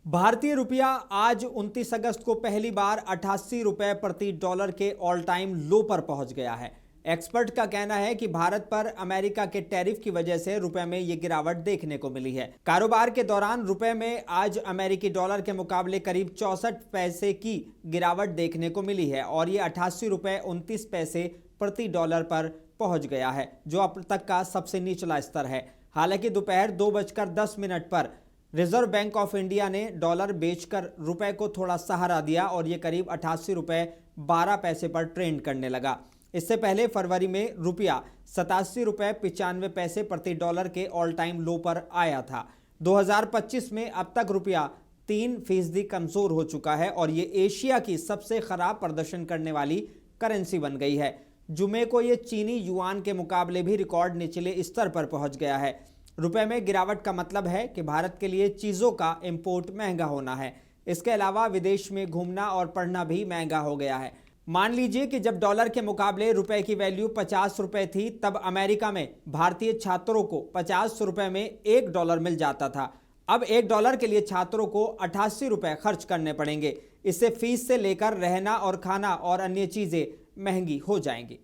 भारतीय रुपया आज 29 अगस्त को पहली बार 88 रुपए प्रति डॉलर के ऑल टाइम लो पर पहुंच गया है। एक्सपर्ट का कहना है कि भारत पर अमेरिका के टैरिफ की वजह से रुपए में ये गिरावट देखने को मिली है। कारोबार के दौरान रुपए में आज अमेरिकी डॉलर के मुकाबले करीब 64 पैसे की गिरावट देखने को मिली है और ये 88 रुपए 29 पैसे प्रति डॉलर पर पहुंच गया है, जो अब तक का सबसे निचला स्तर है। हालांकि दोपहर 2:10 पर रिजर्व बैंक ऑफ इंडिया ने डॉलर बेचकर रुपए को थोड़ा सहारा दिया और ये करीब 88 रुपए 12 पैसे पर ट्रेंड करने लगा। इससे पहले फरवरी में रुपया 87 रुपए 95 पैसे प्रति डॉलर के ऑल टाइम लो पर आया था। 2025 में अब तक रुपया 3% कमजोर हो चुका है और ये एशिया की सबसे खराब प्रदर्शन करने वाली करेंसी बन गई है। जुमे को ये चीनी युआन के मुकाबले भी रिकॉर्ड निचले स्तर पर पहुंच गया है। रुपए में गिरावट का मतलब है कि भारत के लिए चीज़ों का इंपोर्ट महंगा होना है। इसके अलावा विदेश में घूमना और पढ़ना भी महंगा हो गया है। मान लीजिए कि जब डॉलर के मुकाबले रुपए की वैल्यू 50 रुपए थी, तब अमेरिका में भारतीय छात्रों को 50 रुपए में $1 मिल जाता था। अब $1 के लिए छात्रों को 88 रुपए खर्च करने पड़ेंगे। इससे फीस से लेकर रहना और खाना और अन्य चीज़ें महंगी हो जाएंगी।